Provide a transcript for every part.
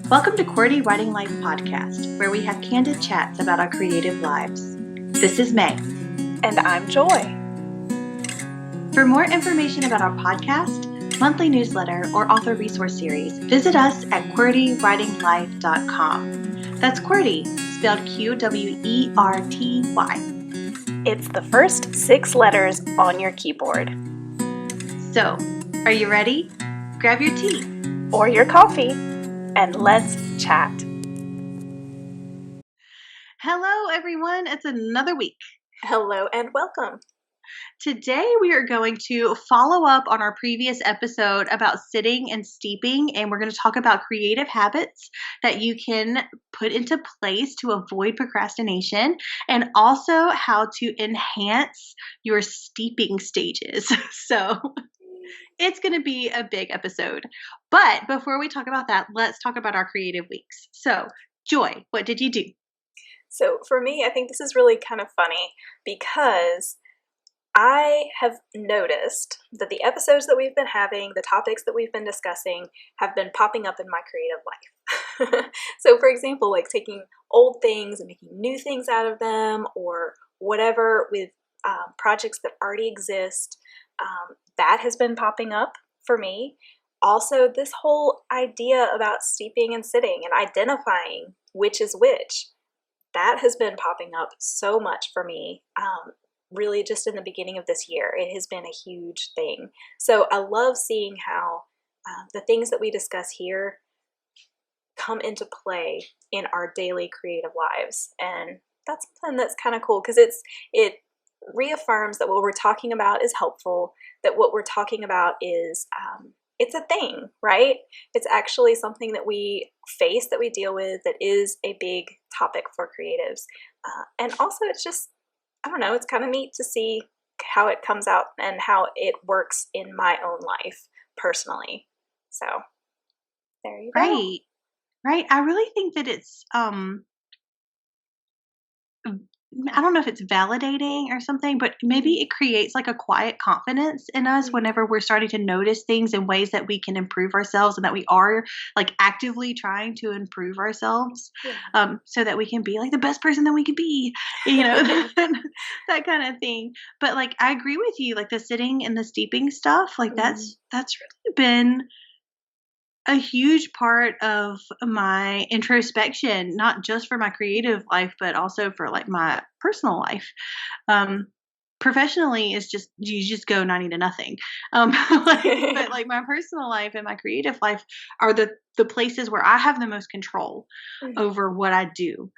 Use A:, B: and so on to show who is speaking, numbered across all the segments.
A: Welcome to QWERTY Writing Life Podcast, where we have candid chats about our creative lives. This is May.
B: And I'm Joy.
A: For more information about our podcast, monthly newsletter, or author resource series, visit us at QWERTYWritingLife.com. That's QWERTY, spelled QWERTY.
B: It's the first 6 letters on your keyboard.
A: So, are you ready? Grab your tea.
B: Or your coffee, and let's chat.
A: Hello, everyone. It's another week.
B: Hello and welcome.
A: Today, we are going to follow up on our previous episode about sitting and steeping, and we're going to talk about creative habits that you can put into place to avoid procrastination, and also how to enhance your steeping stages. So it's going to be a big episode. But before we talk about that, let's talk about our creative weeks. So, Joy, what did you do?
B: So for me, I think this is really kind of funny because I have noticed that the episodes that we've been having, the topics that we've been discussing, have been popping up in my creative life. So for example, like taking old things and making new things out of them, or whatever with projects that already exist, that has been popping up for me. Also, this whole idea about steeping and sitting and identifying which is which, that has been popping up so much for me. Really just in the beginning of this year, it has been a huge thing. So I love seeing how the things that we discuss here come into play in our daily creative lives. And that's something that's kind of cool because it reaffirms that what we're talking about is helpful, that what we're talking about is it's a thing, right? It's actually something that we face, that we deal with, that is a big topic for creatives. And also it's just, I don't know, it's kind of neat to see how it comes out and how it works in my own life personally. So there you go.
A: Right. I really think that it's, I don't know if it's validating or something, but maybe it creates like a quiet confidence in us whenever we're starting to notice things in ways that we can improve ourselves and that we are like actively trying to improve ourselves, so that we can be like the best person that we could be, that kind of thing. But like, I agree with you, like the sitting and the steeping stuff, like that's really been a huge part of my introspection, not just for my creative life, but also for like my personal life. Professionally is just, you just go 90 to nothing. But like my personal life and my creative life are the places where I have the most control over what I do.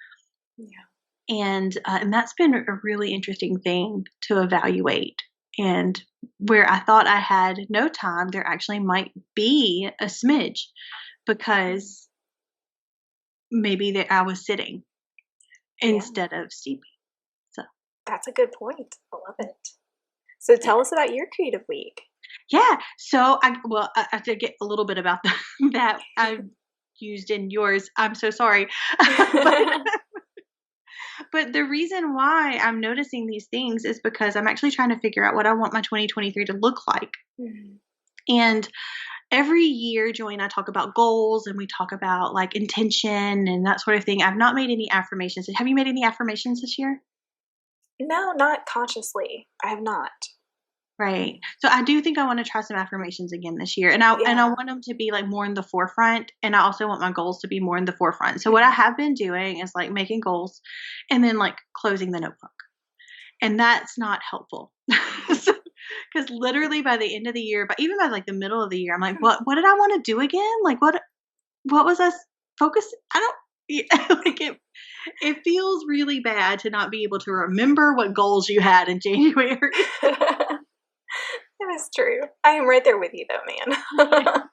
A: Yeah. And that's been a really interesting thing to evaluate. And where I thought I had no time, there actually might be a smidge, because maybe I was sitting instead of steeping. So
B: that's a good point. I love it. So tell us about your creative week.
A: Yeah. So I have to get a little bit about that I used in yours. I'm so sorry. But the reason why I'm noticing these things is because I'm actually trying to figure out what I want my 2023 to look like. And every year, Joy and I talk about goals, and we talk about like intention and that sort of thing. I've not made any affirmations. Have you made any affirmations this year?
B: No, not consciously. I have not.
A: Right. So I do think I want to try some affirmations again this year. And I want them to be like more in the forefront. And I also want my goals to be more in the forefront. So what I have been doing is like making goals and then like closing the notebook. And that's not helpful. Because literally by the end of the year, but even by like the middle of the year, I'm like, what did I want to do again? Like what was I focused? Like it feels really bad to not be able to remember what goals you had in January.
B: That is true. I am right there with you though, man.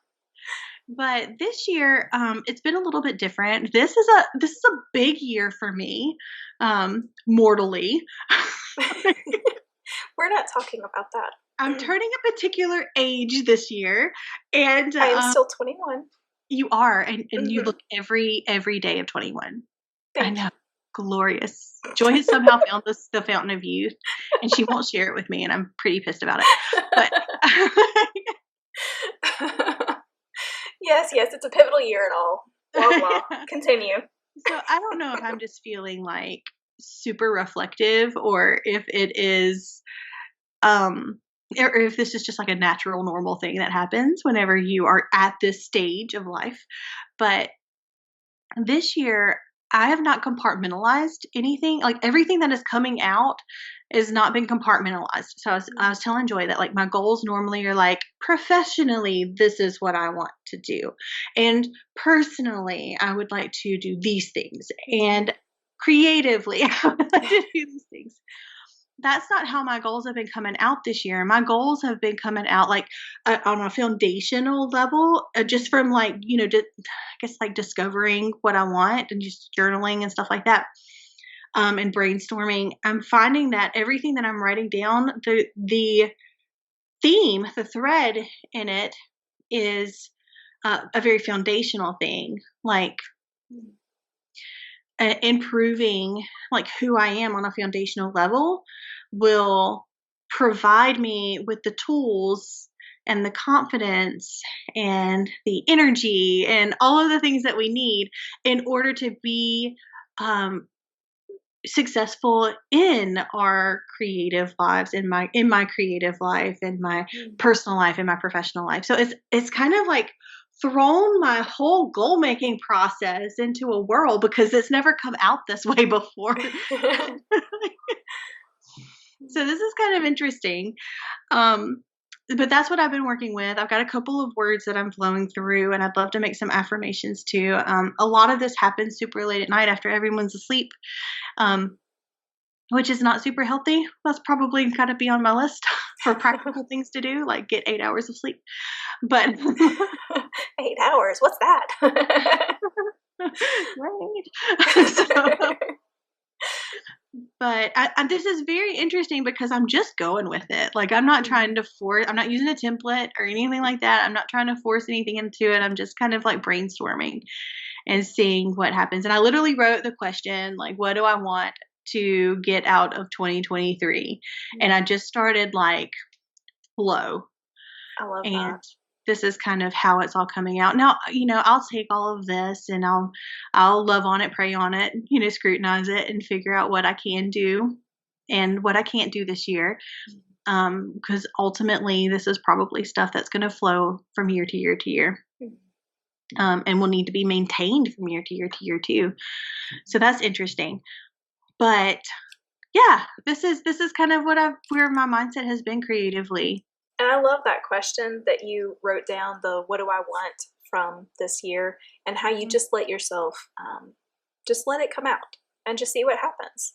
A: But this year, it's been a little bit different. This is a big year for me, mortally.
B: We're not talking about that.
A: I'm turning a particular age this year, and
B: I am still 21.
A: You are, and you look every day of 21. I know. Glorious. Joy has somehow found the fountain of youth, and she won't share it with me, and I'm pretty pissed about it. But
B: yes, it's a pivotal year and all. blah, blah. Continue.
A: So I don't know if I'm just feeling like super reflective or if it is, or if this is just like a natural, normal thing that happens whenever you are at this stage of life. But this year, I have not compartmentalized anything. Like everything that is coming out has not been compartmentalized. So I was telling Joy that like my goals normally are like professionally, this is what I want to do. And personally, I would like to do these things. And creatively, I would like to do these things. That's not how my goals have been coming out this year. My goals have been coming out like on a foundational level, just from like, I guess like discovering what I want and just journaling and stuff like that, and brainstorming. I'm finding that everything that I'm writing down, the theme, the thread in it is a very foundational thing, like improving like who I am on a foundational level will provide me with the tools and the confidence and the energy and all of the things that we need in order to be successful in our creative lives, in my creative life, in my personal life, in my professional life. So it's kind of like thrown my whole goal making process into a whirl because it's never come out this way before. So this is kind of interesting. But that's what I've been working with. I've got a couple of words that I'm flowing through, and I'd love to make some affirmations too. A lot of this happens super late at night after everyone's asleep, which is not super healthy. That's probably got to be on my list for practical things to do, like get 8 hours of sleep. But
B: 8 hours, what's that?
A: Right. But this is very interesting because I'm just going with it. Like I'm not trying to force. I'm not using a template or anything like that. I'm not trying to force anything into it. I'm just kind of like brainstorming and seeing what happens. And I literally wrote the question like, what do I want to get out of 2023? And I just started like flow.
B: I love
A: and
B: that.
A: This is kind of how it's all coming out. Now, I'll take all of this and I'll love on it, pray on it, scrutinize it and figure out what I can do and what I can't do this year. Because ultimately this is probably stuff that's going to flow from year to year to year. And will need to be maintained from year to year to year too. So that's interesting. But yeah, this is kind of where my mindset has been creatively.
B: And I love that question that you wrote down, the what do I want from this year, and how you just let yourself, just let it come out and just see what happens.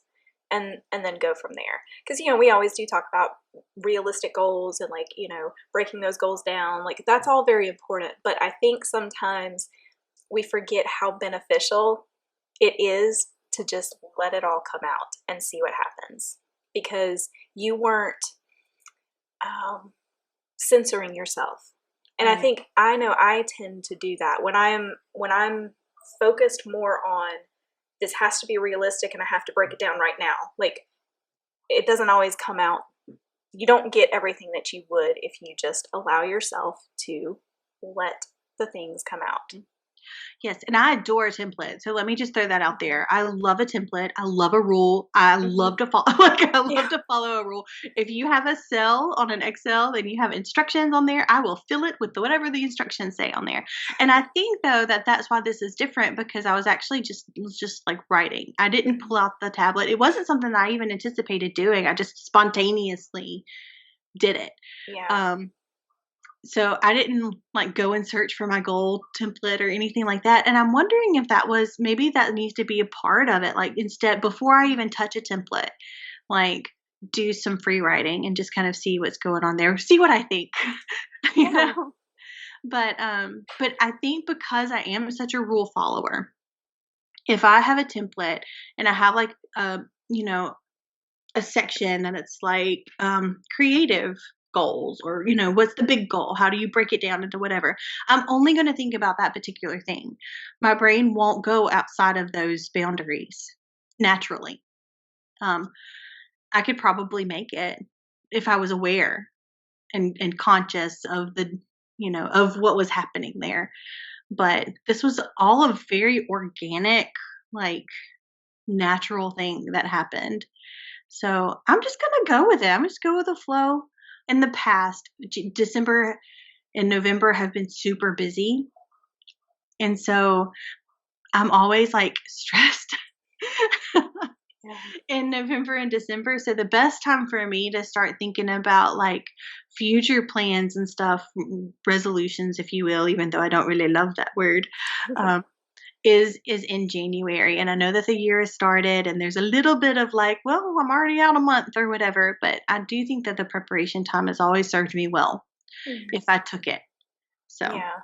B: And then go from there. Because, we always do talk about realistic goals and like, breaking those goals down. Like that's all very important. But I think sometimes we forget how beneficial it is to just let it all come out and see what happens. Because you weren't censoring yourself. And I think I know I tend to do that when I'm focused more on this has to be realistic and I have to break it down right now. Like it doesn't always come out. You don't get everything that you would if you just allow yourself to let the things come out.
A: Yes, and I adore a template. So let me just throw that out there. I love a template. I love a rule. I love to follow. To follow a rule. If you have a cell on an Excel and you have instructions on there, I will fill it with whatever the instructions say on there. And I think though that's why this is different because I was actually just like writing. I didn't pull out the tablet. It wasn't something that I even anticipated doing. I just spontaneously did it.
B: Yeah.
A: So I didn't like go and search for my goal template or anything like that. And I'm wondering if maybe that needs to be a part of it. Like instead, before I even touch a template, like do some free writing and just kind of see what's going on there. See what I think, you know? But I think because I am such a rule follower, if I have a template and I have like, a section that it's like, creative goals or what's the big goal, how do you break it down into whatever, I'm only going to think about that particular thing. My brain won't go outside of those boundaries naturally. I could probably make it if I was aware and conscious of the of what was happening there, but this was all a very organic, like, natural thing that happened. So I'm just gonna go with it. I'm just go with the flow. In the past, December and November have been super busy, and so I'm always like stressed
B: Yeah.
A: in November and December. So the best time for me to start thinking about like future plans and stuff, resolutions, if you will, even though I don't really love that word, um, is in January. And I know that the year has started and there's a little bit of like, well, I'm already out a month or whatever, but I do think that the preparation time has always served me well
B: Mhm.
A: if I took it. So,
B: Yeah,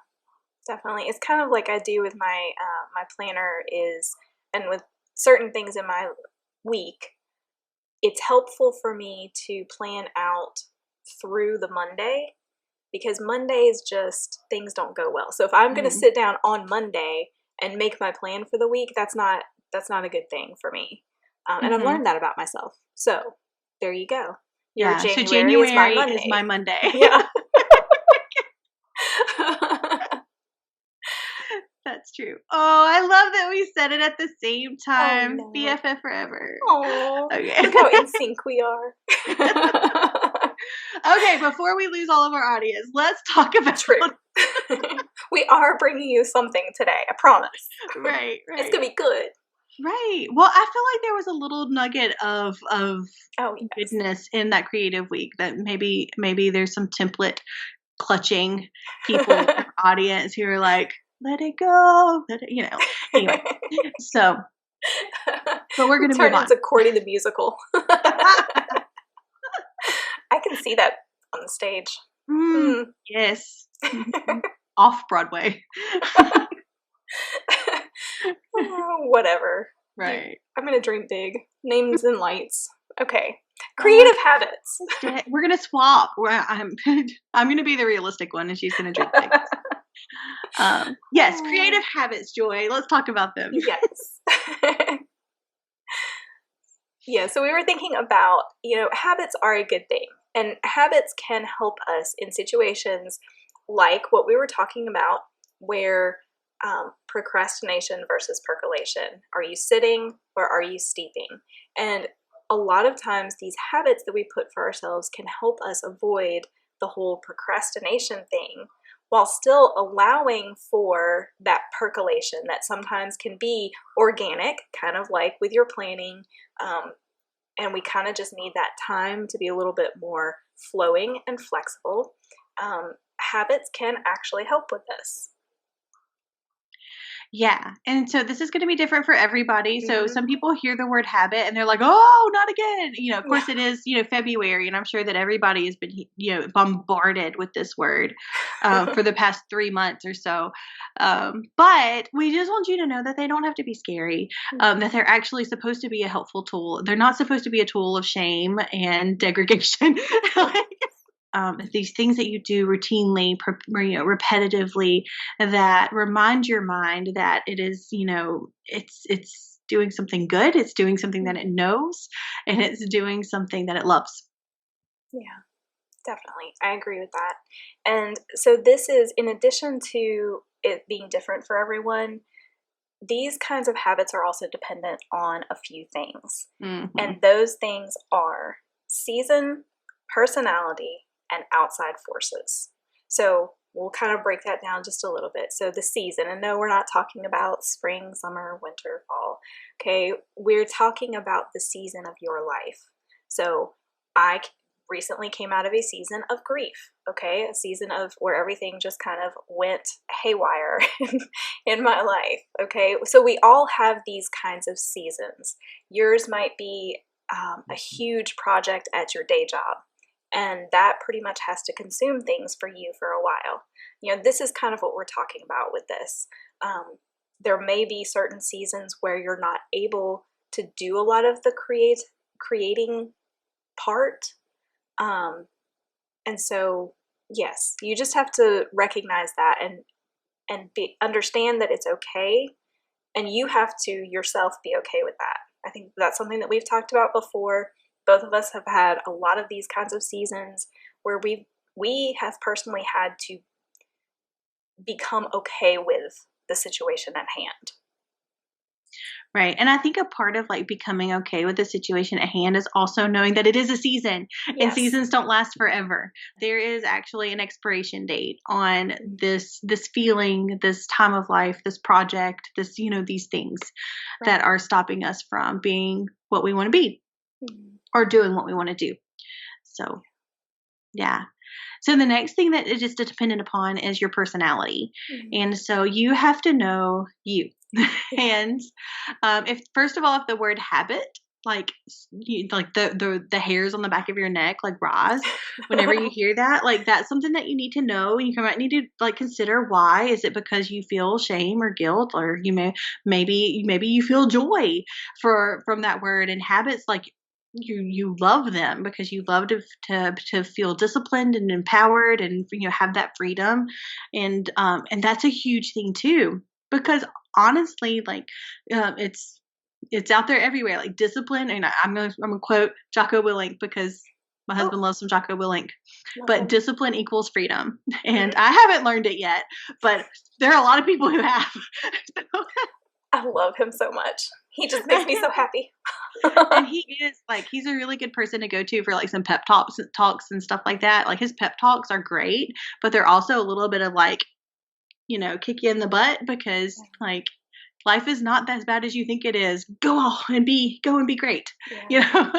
B: definitely. It's kind of like I do with my my planner is, and with certain things in my week, it's helpful for me to plan out through the Monday because Mondays just things don't go well. So if I'm going to
A: mm,
B: sit down on Monday and make my plan for the week, that's not a good thing for me. And I've
A: mhm.
B: learned that about myself. So there you go. Your
A: Yeah. So
B: January is my
A: January is
B: Monday.
A: my Monday.
B: Yeah.
A: That's true. Oh, I love that we said it at the same
B: Oh
A: time.
B: no.
A: BFF forever.
B: Oh,
A: Okay.
B: look how in sync we are.
A: Okay, before we lose all of our audience, let's talk about
B: True. We are bringing you something today, I promise.
A: right,
B: It's
A: right.
B: gonna be good.
A: Right. Well, I feel like there was a little nugget of
B: Oh, yes.
A: goodness in that creative week that maybe there's some template clutching people in our audience who are like, let it go, let it, Anyway, so but we're
B: We
A: gonna move
B: turn
A: on.
B: into Cordy the musical. I can see that on the stage.
A: Mm,
B: Mm.
A: yes. Mhm. Off Broadway.
B: Oh, whatever.
A: Right.
B: I'm gonna dream big. Names and lights. Okay.
A: Uh,
B: Creative habits.
A: we're gonna swap. I'm gonna be the realistic one, and she's gonna dream big. Yes, creative habits, Joy. Let's talk about them.
B: Yes. Yeah, so we were thinking about, habits are a good thing. And habits can help us in situations like what we were talking about, where procrastination versus percolation. Are you sitting or are you steeping? And a lot of times, these habits that we put for ourselves can help us avoid the whole procrastination thing while still allowing for that percolation that sometimes can be organic, kind of like with your planning. Um, and we kind of just need that time to be a little bit more flowing and flexible. Habits can actually help with this.
A: Yeah. And so this is going to be different for everybody. So some
B: Mm-hmm.
A: people hear the word habit and they're like, oh, not again. Of
B: Yeah.
A: course it is, February. And I'm sure that everybody has been, bombarded with this word for the past 3 months or so. But we just want you to know that they don't have to be scary, that they're actually supposed to be a helpful tool. They're not supposed to be a tool of shame and degradation. These things that you do routinely, repetitively, that remind your mind that it is, it's doing something good, it's doing something that it knows, and it's doing something that it loves.
B: Yeah, definitely. I agree with that. And so, this is in addition to it being different for everyone, these kinds of habits are also dependent on a few things.
A: Hmm.
B: And those things are season, personality, and outside forces. So we'll kind of break that down just a little bit. So the season, and no, we're not talking about spring, summer, winter, fall. Okay, we're talking about the season of your life. So I recently came out of a season of grief, okay? A season of where everything just kind of went haywire in my life, okay? So we all have these kinds of seasons. Yours might be a huge project at your day job, and that pretty much has to consume things for you for a while. This is kind of what we're talking about with this. There may be certain seasons where you're not able to do a lot of the creating part. And so, yes, you just have to recognize that and understand that it's okay, and you have to yourself be okay with that. I think that's something that we've talked about before. Both of us have had a lot of these kinds of seasons where we have personally had to become okay with the situation at hand.
A: Right. And I think a part of like becoming okay with the situation at hand is also knowing that it is a season and
B: Yes.
A: seasons don't last forever. There is actually an expiration date on this feeling, this time of life, this project, this, these things that are stopping us from being what we want to be or doing what we want to do. So, yeah. So the next thing that is just dependent upon is your personality. And so you have to know you. And if first of all, if the word habit, like the hairs on the back of your neck like rise whenever you hear that, like that's something that you need to know, and you might need to like consider why. Is it because you feel shame or guilt, or maybe you feel joy from that word? And habits, like you love them because you love to feel disciplined and empowered and have that freedom, and that's a huge thing too, because honestly, like it's out there everywhere, like discipline. And I'm gonna quote Jocko Willink because my husband loves some Jocko Willink, but discipline equals freedom. And I haven't learned it yet, but there are a lot of people who have.
B: I love him so much. He just makes me so happy.
A: And he's a really good person to go to for like some pep talks and stuff like that. Like his pep talks are great, but they're also a little bit of like, kick you in the butt, because like life is not as bad as you think it is. Go and be great.
B: Yeah.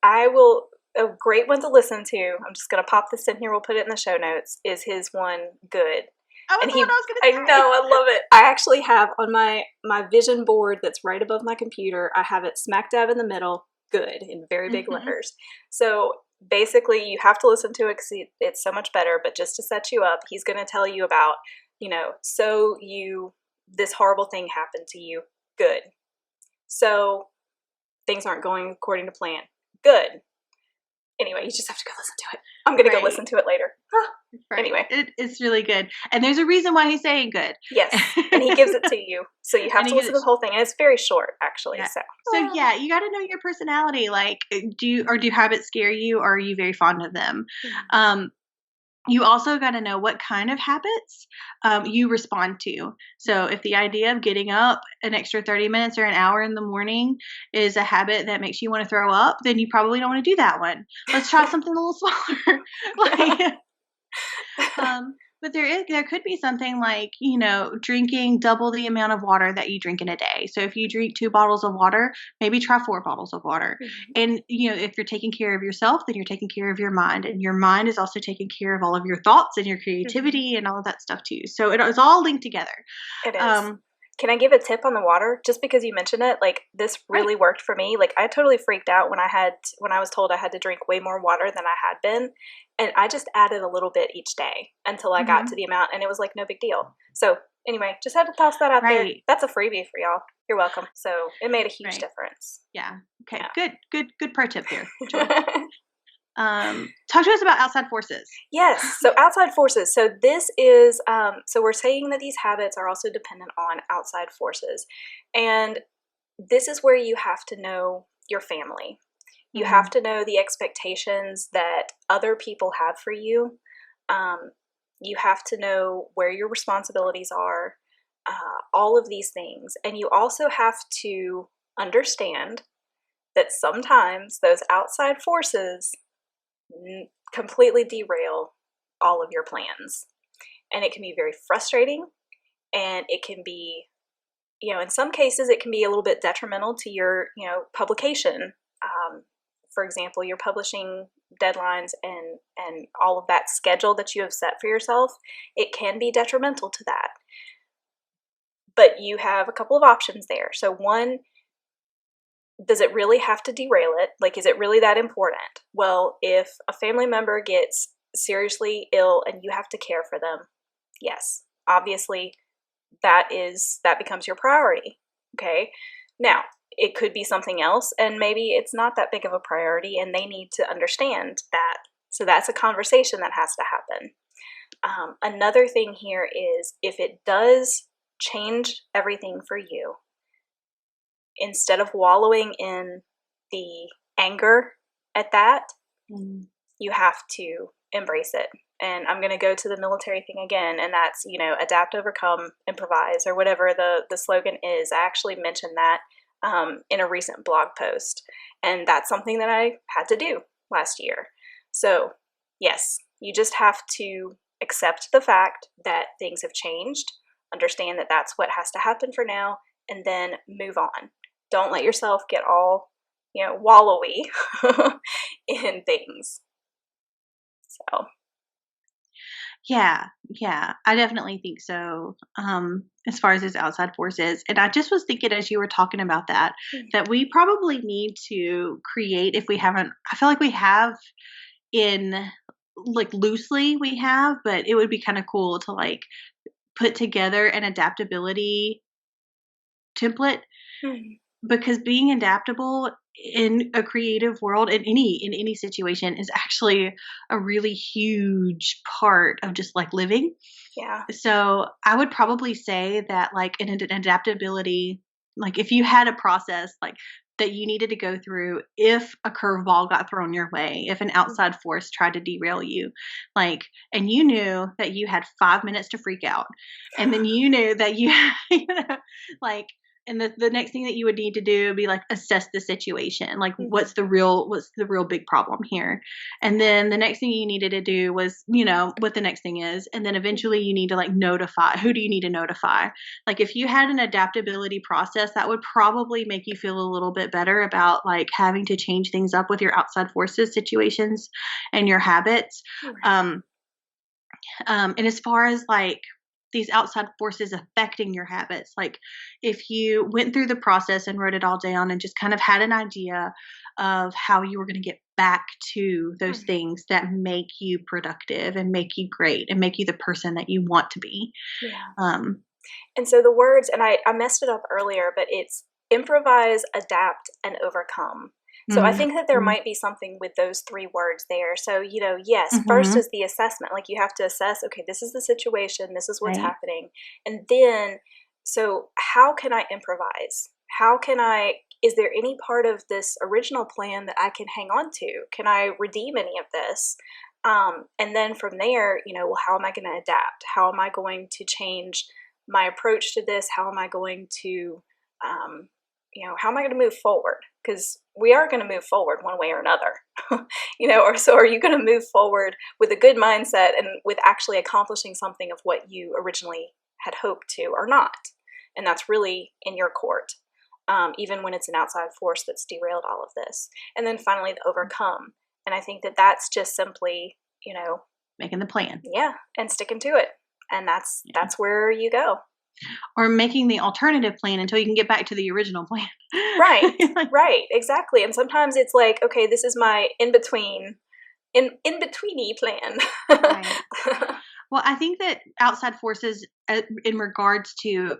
B: A great one to listen to. I'm just going to pop this in here. We'll put it in the show notes. Is his one good?
A: What I was going to say.
B: I know, I love it. I actually have on my vision board that's right above my computer, I have it smack dab in the middle, good, in very big letters. So basically you have to listen to it because it's so much better. But just to set you up, he's going to tell you about, this horrible thing happened to you, good. So things aren't going according to plan, good. Anyway, you just have to go listen to it. I'm going to go listen to it later. Anyway.
A: It's really good. And there's a reason why he's saying good.
B: Yes. And he gives it to you. So you have to listen to the whole thing. And it's very short, actually.
A: Yeah. So yeah, you got to know your personality. Like, do habits scare you, or are you very fond of them? You also got to know what kind of habits you respond to. So if the idea of getting up an extra 30 minutes or an hour in the morning is a habit that makes you want to throw up, then you probably don't want to do that one. Let's try something a little smaller. But there could be something like, drinking double the amount of water that you drink in a day. So if you drink 2 bottles of water, maybe try 4 bottles of water. And, if you're taking care of yourself, then you're taking care of your mind. And your mind is also taking care of all of your thoughts and your creativity and all of that stuff too. So it is all linked together.
B: It is. Can I give a tip on the water? Just because you mentioned it, like this really worked for me. Like I totally freaked out when I was told I had to drink way more water than I had been. And I just added a little bit each day until I got to the amount, and it was like no big deal. So anyway, just had to toss that out there. That's a freebie for y'all. You're welcome. So it made a huge difference.
A: Yeah. Okay. Yeah. Good pro tip there. Talk to us about outside forces.
B: Yes. So outside forces. So this is, so we're saying that these habits are also dependent on outside forces. And this is where you have to know your family. You have to know the expectations that other people have for you. You have to know where your responsibilities are, all of these things. And you also have to understand that sometimes those outside forces completely derail all of your plans. And it can be very frustrating, and it can be, in some cases it can be a little bit detrimental to your, publication. For example, your publishing deadlines and all of that schedule that you have set for yourself, it can be detrimental to that. But you have a couple of options there. So one, does it really have to derail it? Like, is it really that important? Well, if a family member gets seriously ill and you have to care for them, yes, obviously that becomes your priority. Okay. Now, it could be something else, and maybe it's not that big of a priority, and they need to understand that. So that's a conversation that has to happen. Another thing here is, if it does change everything for you, instead of wallowing in the anger at that, you have to embrace it And I'm going to go to the military thing again, and that's, adapt, overcome, improvise, or whatever the slogan is. I actually mentioned that in a recent blog post, and that's something that I had to do last year. So, yes, you just have to accept the fact that things have changed, understand that that's what has to happen for now, and then move on. Don't let yourself get all, wallowy in things. So.
A: Yeah, I definitely think so. As far as this outside forces, and I just was thinking as you were talking about that, that we probably need to create, if we haven't, I feel like we have loosely we have, but it would be kind of cool to like put together an adaptability template. Mm-hmm. Because being adaptable in a creative world in any situation is actually a really huge part of just like living.
B: Yeah.
A: So I would probably say that like an adaptability, like if you had a process like that you needed to go through if a curveball got thrown your way, if an outside force tried to derail you, like, and you knew that you had 5 minutes to freak out, and then you knew that you like, and the next thing that you would need to do would be like assess the situation. Like, what's the real big problem here? And then the next thing you needed to do was, what the next thing is. And then eventually you need to like notify. Who do you need to notify? Like if you had an adaptability process, that would probably make you feel a little bit better about like having to change things up with your outside forces situations and your habits. And as far as like these outside forces affecting your habits, like if you went through the process and wrote it all down and just kind of had an idea of how you were going to get back to those things that make you productive and make you great and make you the person that you want to be.
B: Yeah. And so the words, and I messed it up earlier, but it's improvise, adapt, and overcome. So I think that there might be something with those 3 words there. So, yes, first is the assessment. Like you have to assess, okay, this is the situation, this is what's happening. And then, so how can I improvise? Is there any part of this original plan that I can hang on to? Can I redeem any of this? And then from there, well, how am I going to adapt? How am I going to change my approach to this? How am I going to, how am I going to move forward? Because we are going to move forward one way or another, or so are you going to move forward with a good mindset and with actually accomplishing something of what you originally had hoped to or not? And that's really in your court, even when it's an outside force that's derailed all of this. And then finally, the overcome. And I think that that's just simply,
A: making the plan.
B: Yeah, and sticking to it. And that's where you go.
A: Or making the alternative plan until you can get back to the original plan.
B: Right, right, exactly. And sometimes it's like, okay, this is my in-betweeny plan.
A: Right. Well, I think that outside forces in regards to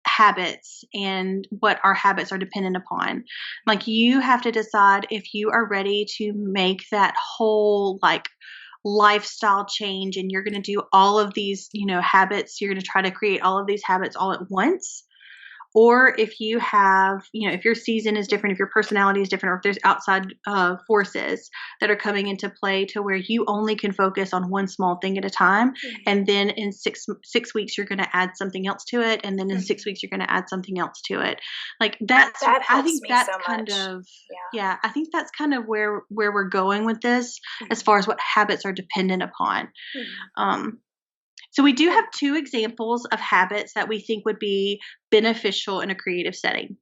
A: habits and what our habits are dependent upon, like you have to decide if you are ready to make that whole like lifestyle change and you're going to do all of these, habits. You're going to try to create all of these habits all at once. Or if you have, if your season is different, if your personality is different, or if there's outside forces that are coming into play to where you only can focus on one small thing at a time. And then in six weeks, you're going to add something else to it. And then in 6 weeks, you're going to add something else to it. Like I think that's so kind of, I think that's kind of where we're going with this as far as what habits are dependent upon. So we do have 2 examples of habits that we think would be beneficial in a creative setting.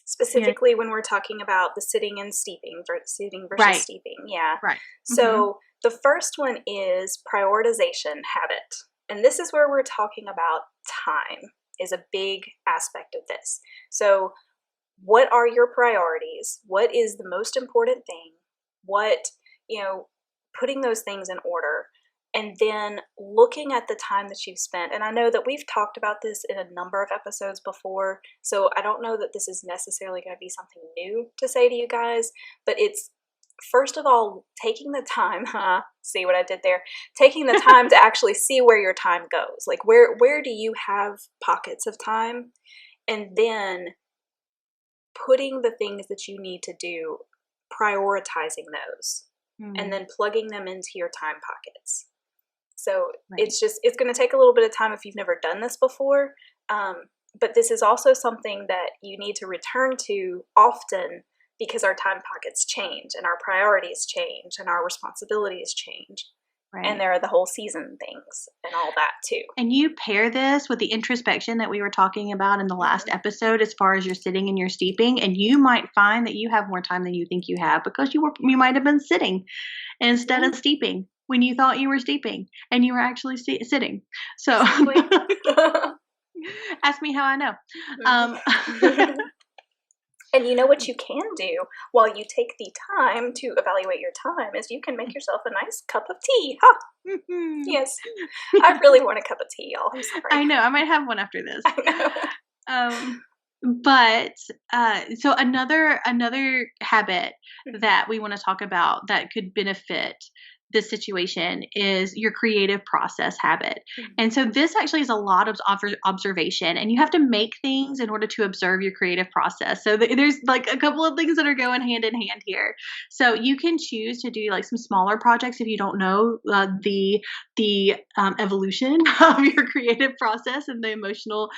B: Specifically when we're talking about the sitting and steeping, sitting versus steeping. Yeah.
A: Right.
B: So the first one is prioritization habit. And this is where we're talking about time is a big aspect of this. So what are your priorities? What is the most important thing? What, putting those things in order. And then looking at the time that you've spent. And I know that we've talked about this in a number of episodes before, so I don't know that this is necessarily going to be something new to say to you guys, but it's, first of all, taking the time, see what I did there? Taking the time to actually see where your time goes. Like where do you have pockets of time? And then putting the things that you need to do, prioritizing those. and then plugging them into your time pockets. So
A: Right.
B: it's going to take a little bit of time if you've never done this before. But this is also something that you need to return to often, because our time pockets change and our priorities change and our responsibilities change. Right. And there are the whole season things and all that too.
A: And you pair this with the introspection that we were talking about in the last episode, as far as you're sitting and you're steeping, and you might find that you have more time than you think you have, because you might have been sitting instead of steeping when you thought you were steeping, and you were actually sitting. So ask me how I know.
B: And you know what you can do while you take the time to evaluate your time is you can make yourself a nice cup of tea. Huh? Yes. I really want a cup of tea, y'all. I'm sorry.
A: I know. I might have one after this.
B: I
A: know. But so another habit that we want to talk about that could benefit this situation is your creative process habit. And so this actually is a lot of observation, and you have to make things in order to observe your creative process. So there's like a couple of things that are going hand in hand here. So you can choose to do like some smaller projects if you don't know the evolution of your creative process and the emotional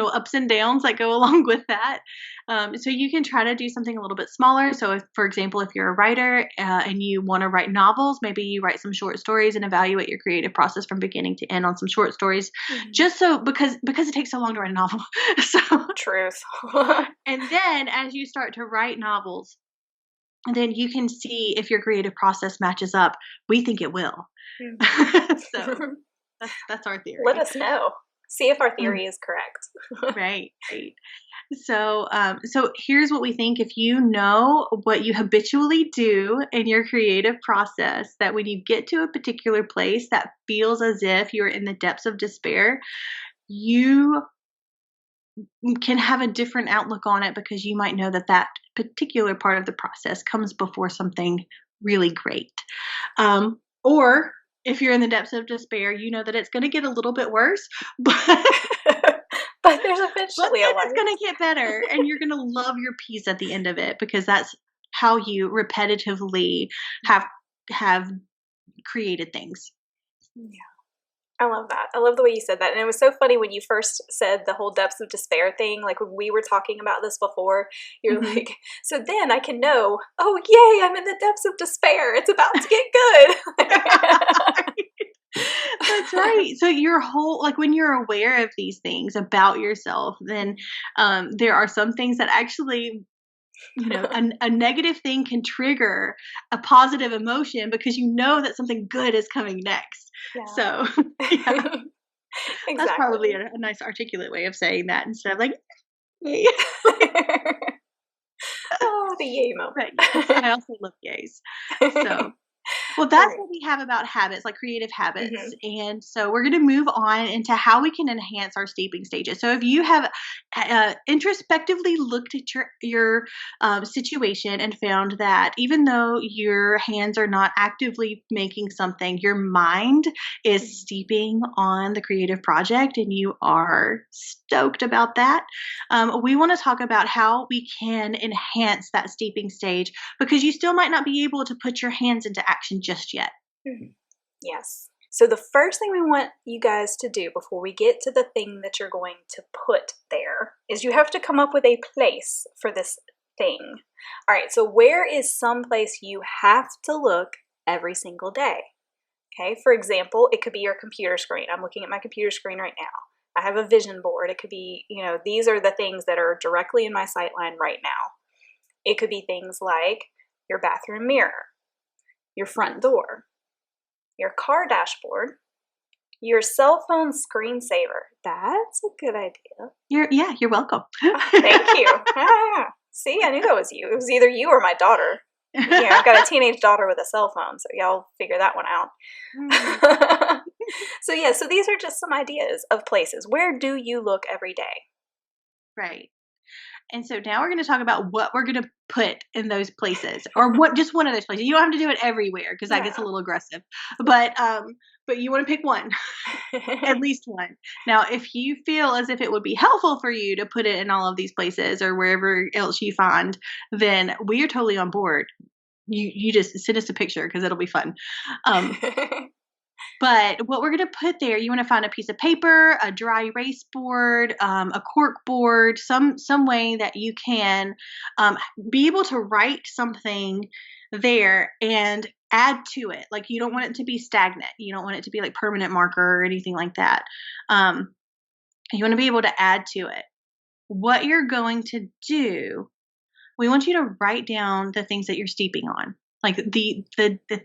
A: ups and downs that go along with that. So you can try to do something a little bit smaller. So if, for example, if you're a writer and you want to write novels, maybe you write some short stories and evaluate your creative process from beginning to end on some short stories, just so because it takes so long to write a novel. So
B: truth.
A: And then as you start to write novels, then you can see if your creative process matches up. We think it will. So that's our theory.
B: Let us know. See if our theory is correct.
A: Right. So here's what we think. If you know what you habitually do in your creative process, that when you get to a particular place that feels as if you're in the depths of despair, you can have a different outlook on it, because you might know that particular part of the process comes before something really great. Or if you're in the depths of despair, you know that it's going to get a little bit worse, but
B: there's eventually
A: it's going to get better, and you're going to love your piece at the end of it, because that's how you repetitively have created things.
B: Yeah. I love that. I love the way you said that. And it was so funny when you first said the whole depths of despair thing. Like when we were talking about this before, you're like, so then I can know, oh, yay, I'm in the depths of despair. It's about to get good.
A: That's right. So your whole, like when you're aware of these things about yourself, then there are some things that actually, a negative thing can trigger a positive emotion, because you know that something good is coming next. Yeah. So
B: Exactly.
A: That's probably a nice articulate way of saying that, instead of like, yay.
B: Oh, the yay moment.
A: But yes, I also love yays. So. Well, that's what we have about habits, like creative habits. And so we're going to move on into how we can enhance our steeping stages. So if you have introspectively looked at your situation and found that even though your hands are not actively making something, your mind is steeping on the creative project and you are stoked about that, we want to talk about how we can enhance that steeping stage, because you still might not be able to put your hands into action just yet.
B: Yes. So the first thing we want you guys to do before we get to the thing that you're going to put there is you have to come up with a place for this thing. All right, so where is some place you have to look every single day? Okay, for example, it could be your computer screen. I'm looking at my computer screen right now. I have a vision board. It could be, these are the things that are directly in my sight line right now. It could be things like your bathroom mirror, your front door, your car dashboard, your cell phone screensaver. That's a good idea.
A: You're welcome.
B: Thank you. See, I knew that was you. It was either you or my daughter. I've got a teenage daughter with a cell phone, so y'all figure that one out. So these are just some ideas of places. Where do you look every day?
A: Right. And so now we're going to talk about what we're going to put in those places, or just one of those places. You don't have to do it everywhere, because that gets a little aggressive. But you want to pick one, at least one. Now, if you feel as if it would be helpful for you to put it in all of these places or wherever else you find, then we are totally on board. you just send us a picture because it'll be fun. Um, but what we're going to put there, you want to find a piece of paper, a dry erase board, a cork board, some way that you can be able to write something there and add to it. Like, you don't want it to be stagnant. You don't want it to be like permanent marker or anything like that. You want to be able to add to it. What you're going to do, we want you to write down the things that you're steeping on, like the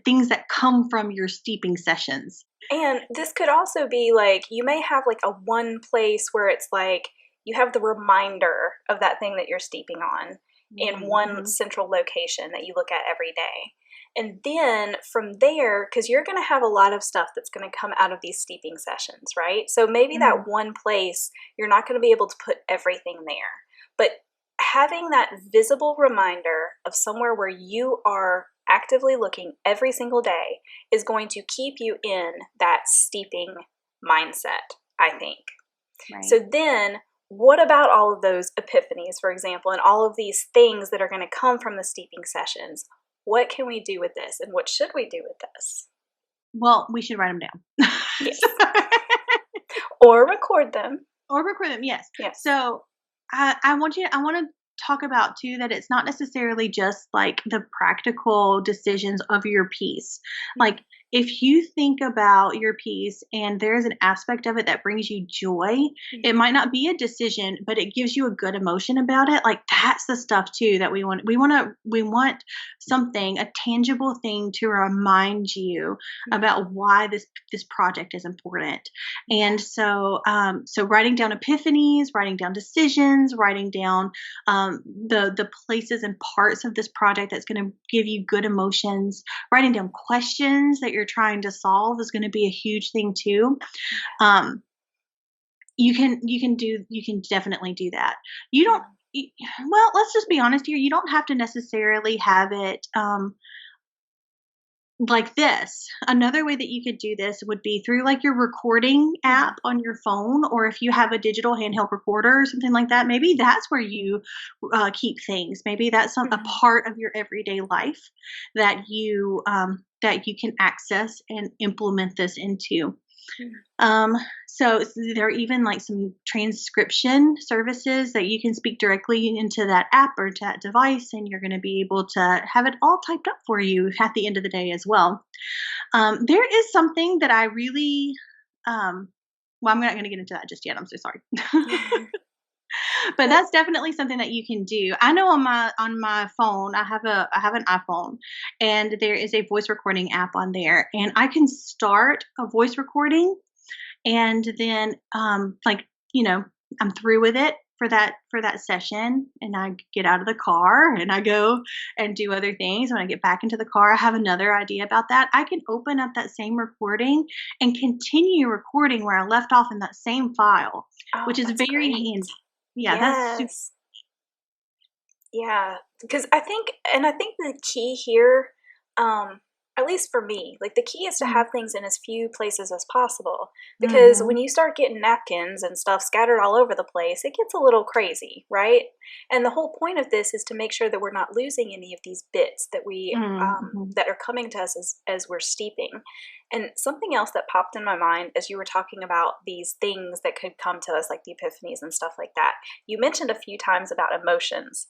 A: things that come from your steeping sessions.
B: And this could also be like, you may have like a one place where it's like you have the reminder of that thing that you're steeping on in one central location that you look at every day. And then from there, because you're going to have a lot of stuff that's going to come out of these steeping sessions, right? So maybe that one place, you're not going to be able to put everything there. But having that visible reminder of somewhere where you are actively looking every single day is going to keep you in that steeping mindset, I think. Right. So then, what about all of those epiphanies, for example, and all of these things that are going to come from the steeping sessions? What can we do with this, and what should we do with this?
A: Well, we should write them down.
B: Yes. Or record them.
A: Yes. So I want to talk about too that it's not necessarily just like the practical decisions of your piece. Like, if you think about your piece and there's an aspect of it that brings you joy, it might not be a decision, but it gives you a good emotion about it. Like, that's the stuff too that we want. We want something, a tangible thing to remind you about why this project is important. And so writing down epiphanies, writing down decisions, writing down the places and parts of this project that's going to give you good emotions, writing down questions that you're trying to solve is going to be a huge thing too. You can definitely do that. Well, let's just be honest here. You don't have to necessarily have it like this. Another way that you could do this would be through like your recording app on your phone, or if you have a digital handheld recorder or something like that, maybe that's where you keep things. Maybe that's a part of your everyday life that you can access and implement this into. So there are even like some transcription services that you can speak directly into that app or to that device, and you're going to be able to have it all typed up for you at the end of the day as well. There is something that I really, well, I'm not going to get into that just yet. I'm so sorry. But that's definitely something that you can do. I know on my phone, I have an iPhone, and there is a voice recording app on there, and I can start a voice recording, and then I'm through with it for that session, and I get out of the car and I go and do other things. When I get back into the car, I have another idea about that. I can open up that same recording and continue recording where I left off in that same file, which is very handy. Yeah,
B: yes.
A: That's super.
B: Yeah, because I think the key here, at least for me, like the key is to have things in as few places as possible. Because when you start getting napkins and stuff scattered all over the place, it gets a little crazy, right? And the whole point of this is to make sure that we're not losing any of these bits that we that are coming to us as we're steeping. And something else that popped in my mind as you were talking about these things that could come to us, like the epiphanies and stuff like that, you mentioned a few times about emotions.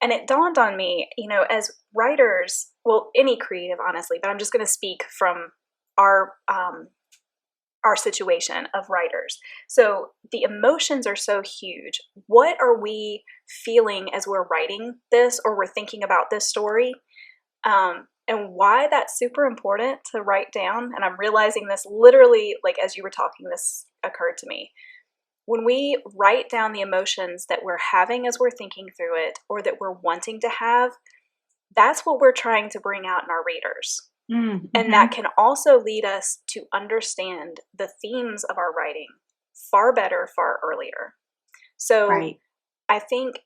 B: And it dawned on me, as writers, well, any creative, honestly, but I'm just going to speak from our situation of writers. So the emotions are so huge. What are we feeling as we're writing this, or we're thinking about this story? And why that's super important to write down. And I'm realizing this literally, like as you were talking, this occurred to me. When we write down the emotions that we're having as we're thinking through it, or that we're wanting to have, that's what we're trying to bring out in our readers. And that can also lead us to understand the themes of our writing far better, far earlier. So I think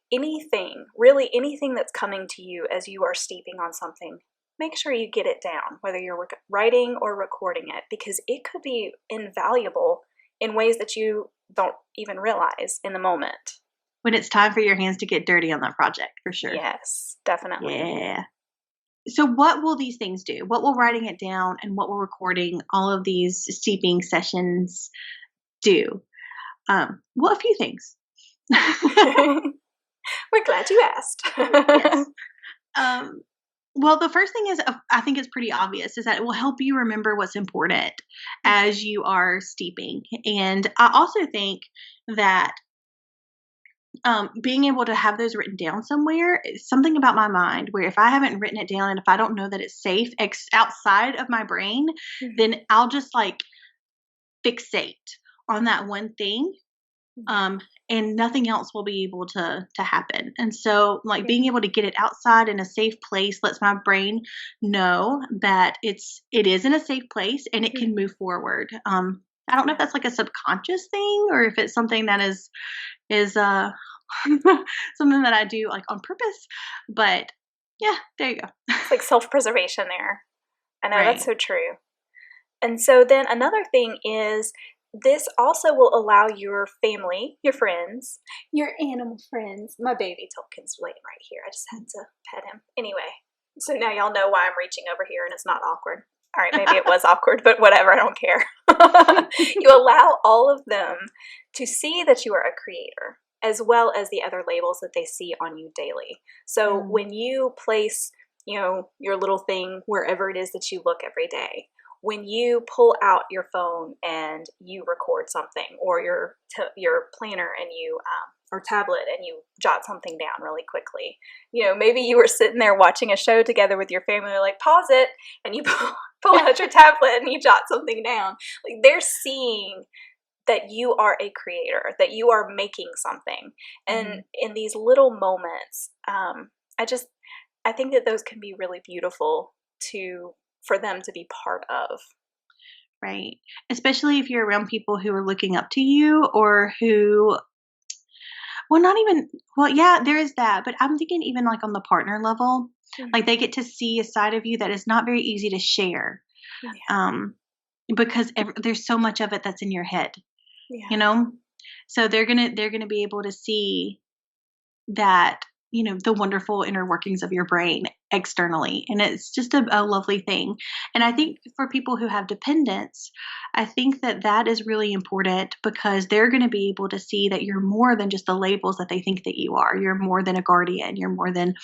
B: really anything that's coming to you as you are steeping on something, make sure you get it down, whether you're writing or recording it, because it could be invaluable in ways that you don't even realize in the moment.
A: When it's time for your hands to get dirty on that project, for sure.
B: Yes, definitely.
A: Yeah. So what will these things do? What will writing it down and what will recording all of these steeping sessions do? Well, a few things.
B: We're glad you asked.
A: Yes. Well, the first thing is, I think it's pretty obvious, is that it will help you remember what's important as you are steeping. And I also think that being able to have those written down somewhere is something about my mind where if I haven't written it down and if I don't know that it's safe outside of my brain, then I'll just like fixate on that one thing. And nothing else will be able to happen. And so like being able to get it outside in a safe place lets my brain know that it is in a safe place and it can move forward. I don't know if that's like a subconscious thing or if it's something that is something that I do like on purpose, but yeah, there you go.
B: It's like self-preservation there. I know,
A: Right.
B: that's so true. And so then another thing is this also will allow your family, your friends, your animal friends. My baby Tolkien's laying right here. I just had to pet him. Anyway, so now y'all know why I'm reaching over here and it's not awkward. All right, maybe it was awkward, but whatever, I don't care. You allow all of them to see that you are a creator, as well as the other labels that they see on you daily. So when you place, your little thing wherever it is that you look every day, when you pull out your phone and you record something, or your planner and you or tablet and you jot something down really quickly, maybe you were sitting there watching a show together with your family, like pause it, and you pull out your tablet and you jot something down. Like they're seeing that you are a creator, that you are making something, and in these little moments, I think that those can be really beautiful for them to be part of.
A: Right. Especially if you're around people who are looking up to you or who, yeah, there is that. But I'm thinking even like on the partner level, like they get to see a side of you that is not very easy to share. Because there's so much of it that's in your head, so they're going to be able to see that, the wonderful inner workings of your brain externally. And it's just a lovely thing. And I think for people who have dependents, I think that is really important because they're going to be able to see that you're more than just the labels that they think that you are. You're more than a guardian. You're more than,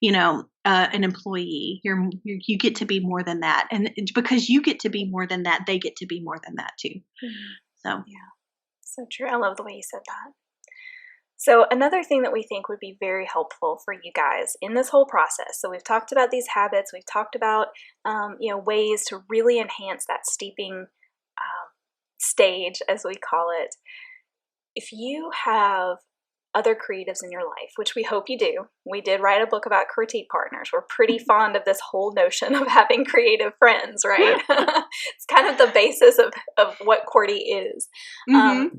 A: an employee. You get to be more than that. And because you get to be more than that, they get to be more than that too. So,
B: yeah, so true. I love the way you said that. So another thing that we think would be very helpful for you guys in this whole process. So we've talked about these habits. We've talked about, ways to really enhance that steeping stage, as we call it. If you have other creatives in your life, which we hope you do. We did write a book about QWERTY partners. We're pretty fond of this whole notion of having creative friends, right? It's kind of the basis of what QWERTY is.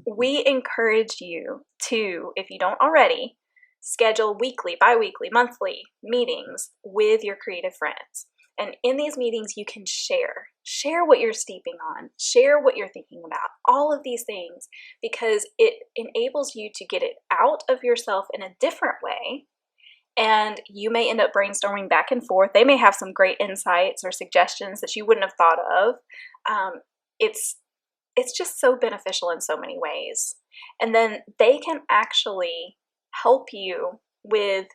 B: We encourage you to, if you don't already, schedule weekly, bi-weekly, monthly meetings with your creative friends. And in these meetings, you can share what you're steeping on, share what you're thinking about, all of these things, because it enables you to get it out of yourself in a different way. And you may end up brainstorming back and forth. They may have some great insights or suggestions that you wouldn't have thought of. It's just so beneficial in so many ways. And then they can actually help you with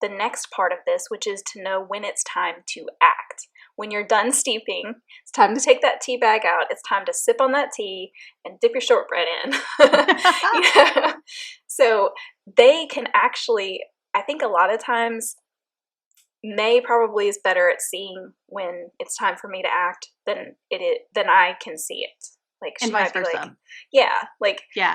B: the next part of this, which is to know when it's time to act. When you're done steeping, it's time to take that tea bag out. It's time to sip on that tea and dip your shortbread in. So they can actually, I think a lot of times, May probably is better at seeing when it's time for me to act than I can see it. Like,
A: and vice versa.
B: Be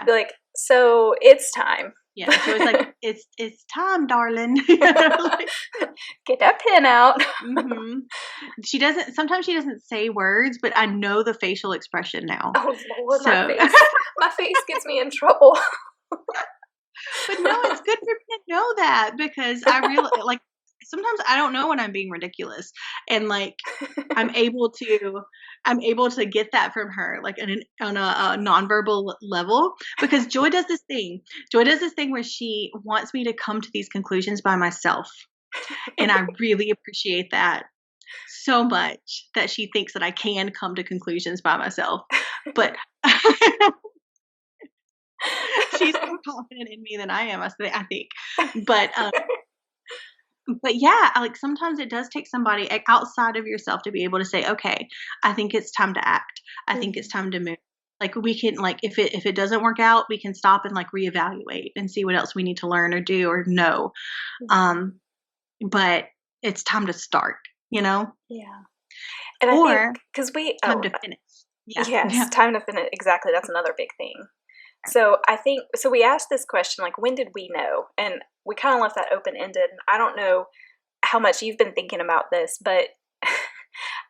B: like, so it's time.
A: Yeah, so it's like it's time, darling.
B: Get that pen out.
A: Sometimes she doesn't say words, but I know the facial expression now.
B: Oh Lord, my face gets me in trouble.
A: But no, it's good for me to know that because I really sometimes I don't know when I'm being ridiculous, and I'm able to get that from her, on a nonverbal level, because Joy does this thing where she wants me to come to these conclusions by myself, and I really appreciate that. so much that she thinks that I can come to conclusions by myself. But she's more confident in me than I am, I think. But but yeah, like sometimes it does take somebody outside of yourself to be able to say, okay, I think it's time to act. I think it's
B: Mhm.
A: time to move. Like we can like if it doesn't work out, we can stop and like reevaluate and see what else we need to learn or do or know.
B: Mhm.
A: Um, but it's time to start, you know,
B: Yeah. And I think
A: or
B: because we,
A: time
B: oh,
A: to finish. Yeah,
B: yes,
A: yeah,
B: time to finish. Exactly. That's another big thing. So I think, so we asked this question, like, when did we know? And we kind of left that open ended. I don't know how much you've been thinking about this, but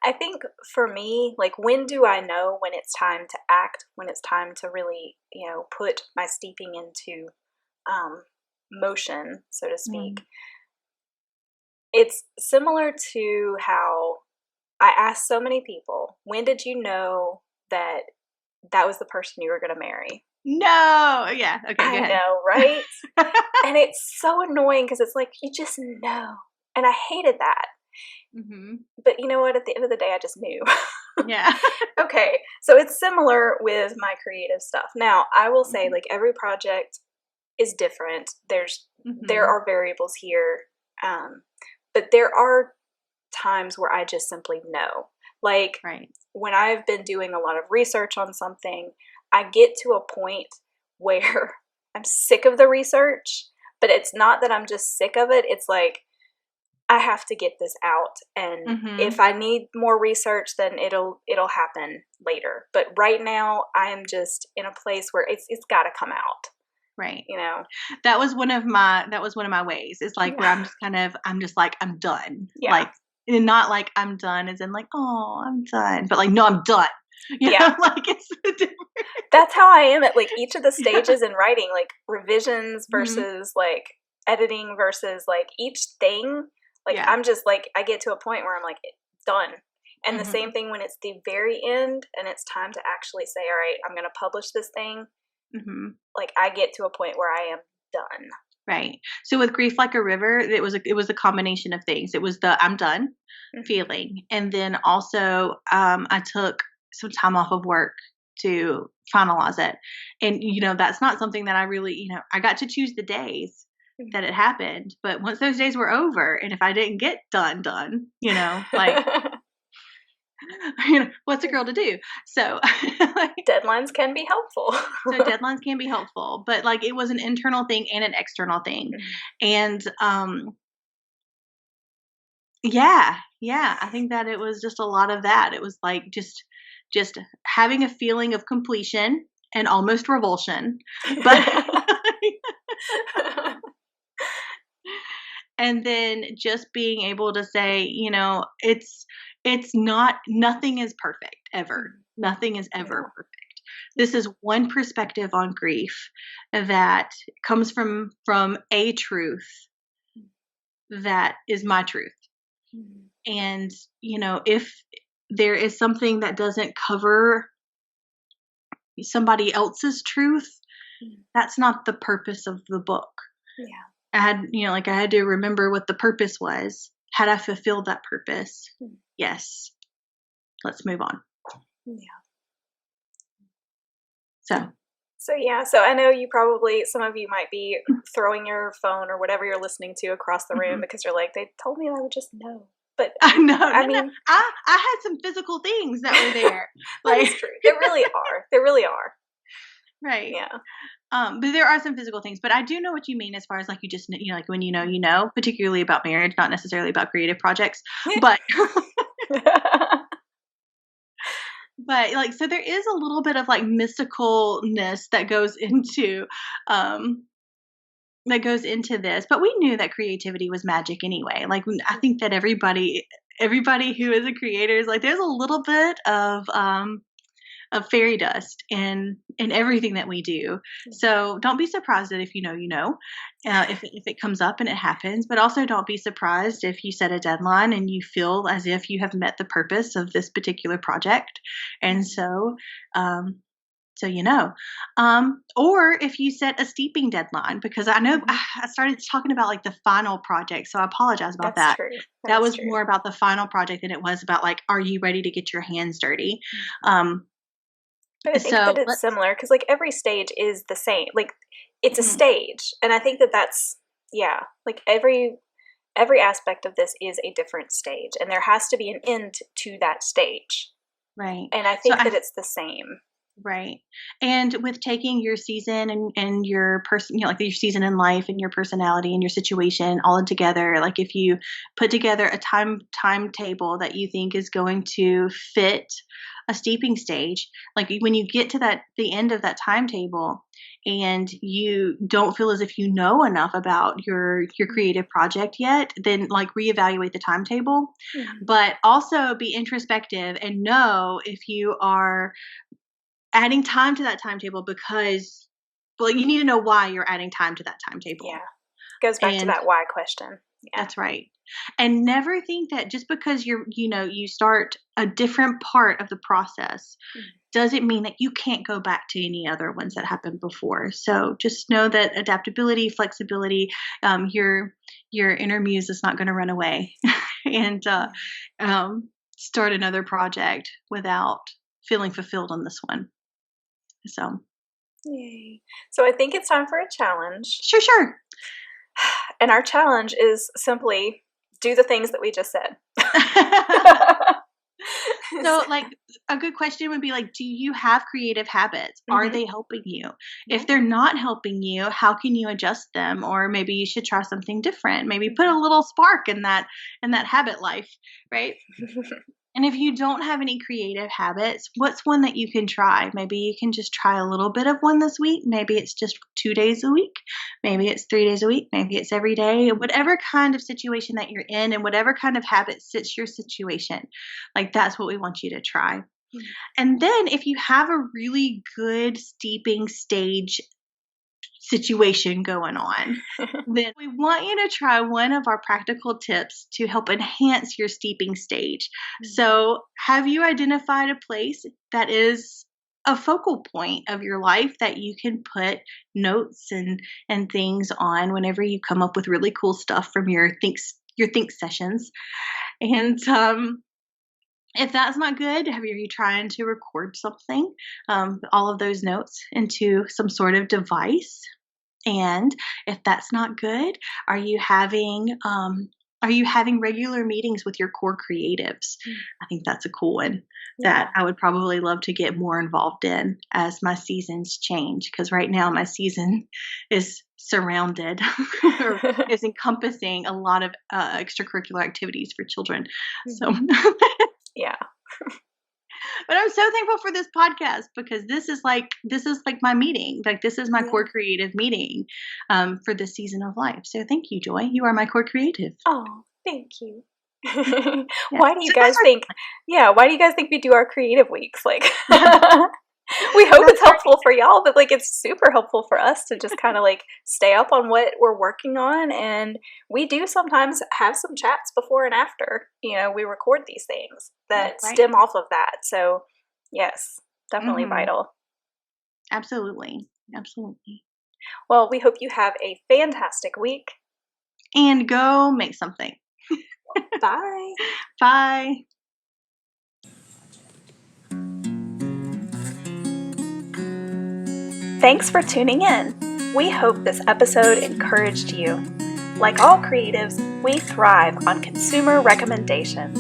B: I think for me, like, when do I know when it's time to act, when it's time to really, put my steeping into um, motion, so to speak?
A: mm,
B: It's similar to how I asked so many people, when did you know that that was the person you were going to marry?
A: no, yeah, okay, go
B: I
A: ahead.
B: know, right? And it's so annoying because it's like, you just know. And I hated that.
A: hmm
B: But you know what? At the end of the day, I just knew.
A: Yeah.
B: Okay, so it's similar with my creative stuff. Now, I will say, like, every project is different. There
A: hmm
B: are variables here, um, but there are times where I just simply know. Like
A: Right.
B: when I've been doing a lot of research on something, I get to a point where I'm sick of the research, but it's not that I'm just sick of it. It's like I have to get this out, and if
A: hmm
B: I need more research, then it'll happen later. But right now I am just in a place where it's got to come out,
A: Right.
B: you know.
A: That was one of my ways. It's like where I'm just like I'm done.
B: Yeah.
A: Like and not like I'm done as in like, oh, I'm done. But like, no, I'm done.
B: Yeah.
A: Like it's the difference.
B: That's how I am at like each of the
A: Yeah.
B: stages in writing, like revisions
A: Mhm.
B: versus like editing versus like each thing. Like
A: Yeah.
B: I'm just like I get to a point where I'm like done. And the same
A: Mhm.
B: thing when it's the very end and it's time to actually say, all right, I'm going to publish this thing.
A: Mhm.
B: Like I get to a point where I am done.
A: Right. So with Grief Like a River, it was a combination of things. It was the I'm done
B: Hmm.
A: feeling. And then also I took some time off of work to finalize it. And that's not something that I really, I got to choose the days that it happened, but once those days were over and if I didn't get done, like what's a girl to do? So like
B: Deadlines can be helpful.
A: so deadlines can be helpful, but like it was an internal thing and an external thing. And yeah, yeah, I think that it was just a lot of that. It was like just having a feeling of completion and almost revulsion. But and then just being able to say, it's not nothing is perfect ever. Nothing is ever
B: No.
A: perfect. This is one perspective on grief that comes from a truth that is my truth. And, if there is something that doesn't cover somebody else's truth, that's not the purpose of the book.
B: Yeah.
A: I had to remember what the purpose was. Had I fulfilled that purpose? Yes. Let's move on.
B: Yeah.
A: So,
B: So yeah, so I know some of you might be throwing your phone or whatever you're listening to across the room
A: mhm.
B: because you're like, they told me I would just know. But
A: I know, no,
B: I
A: no.
B: mean,
A: I had some physical things that were there,
B: that
A: like
B: is true. There really are. There really are.
A: right.
B: Yeah.
A: But there are some physical things. But I do know what you mean as far as like like when particularly about marriage, not necessarily about creative projects, but but like so there is a little bit of like mysticalness um that goes into this. But we knew that creativity was magic anyway. Like I think that everybody who is a creator is like there's a little bit of fairy dust in everything that we do. So don't be surprised that if if it comes up and it happens. But also don't be surprised if you set a deadline and you feel as if you have met the purpose of this particular project. And so, um, So, or if you set a steeping deadline, because I know I started talking about like the final project. So I apologize about
B: That's
A: that.
B: true.
A: That
B: is
A: was
B: true.
A: more about the final project than it was about like, are you ready to get your hands dirty?
B: But I think that
A: So
B: it's similar because like every stage is the same. Like it's a
A: Mhm.
B: stage, and I think that that's like every aspect of this is a different stage, and there has to be an end to that stage.
A: Right.
B: And I
A: So
B: think that it's the same.
A: Right. And with taking your season and your person, like your season in life and your personality and your situation all together, like if you put together a timetable that you think is going to fit a steeping stage, like when you get to the end of that timetable and you don't feel as if you know enough about your creative project yet, then like reevaluate the timetable, but also be introspective and know if you are adding time to that timetable because, well, you need to know why you're adding time to that timetable.
B: Yeah. Goes back to that why question. Yeah.
A: That's right. And never think that just because you start a different part of the process doesn't mean that you can't go back to any other ones that happened before. So just know that adaptability, flexibility, your inner muse is not going to run away and start another project without feeling fulfilled on this one. So,
B: yay. So I think it's time for a challenge.
A: Sure.
B: And our challenge is simply do the things that we just said.
A: So, like, a good question would be like, do you have creative habits? Are they helping you? If they're not helping you, how can you adjust them? Or maybe you should try something different. Maybe put a little spark in that habit life, right? And if you don't have any creative habits, what's one that you can try? Maybe you can just try a little bit of one this week. Maybe it's just 2 days a week. Maybe it's 3 days a week. Maybe it's every day. Whatever kind of situation that you're in and whatever kind of habit fits your situation, like that's what we want you to try. And then if you have a really good steeping stage situation going on, then we want you to try one of our practical tips to help enhance your steeping stage. So, have you identified a place that is a focal point of your life that you can put notes and things on whenever you come up with really cool stuff from your think sessions? And if that's not good, are you trying to record something, all of those notes into some sort of device? And if that's not good, are you having regular meetings with your core creatives? I think that's a cool one that I would probably love to get more involved in as my seasons change. Because right now my season is surrounded or is encompassing a lot of extracurricular activities for children. So
B: yeah.
A: But I'm so thankful for this podcast because this is like my meeting. Like this is my core creative meeting for this season of life. So thank you, Joy. You are my core creative.
B: Oh, thank you. Why do you guys think? Yeah, why do you guys think we do our creative weeks? Like, we hope it's helpful for y'all, but like it's super helpful for us to just kind of like stay up on what we're working on, and we do sometimes have some chats before and after. We record these things that stem off of that. So, yes, definitely vital.
A: Absolutely.
B: Well, we hope you have a fantastic week.
A: And go make something.
B: Bye.
A: Bye.
B: Thanks for tuning in. We hope this episode encouraged you. Like all creatives, we thrive on consumer recommendations.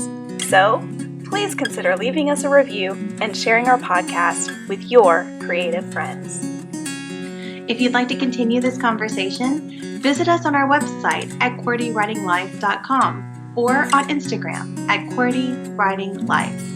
B: So, please consider leaving us a review and sharing our podcast with your creative friends.
A: If you'd like to continue this conversation, visit us on our website at QWERTYWritingLife.com or on Instagram at QWERTYWritingLife.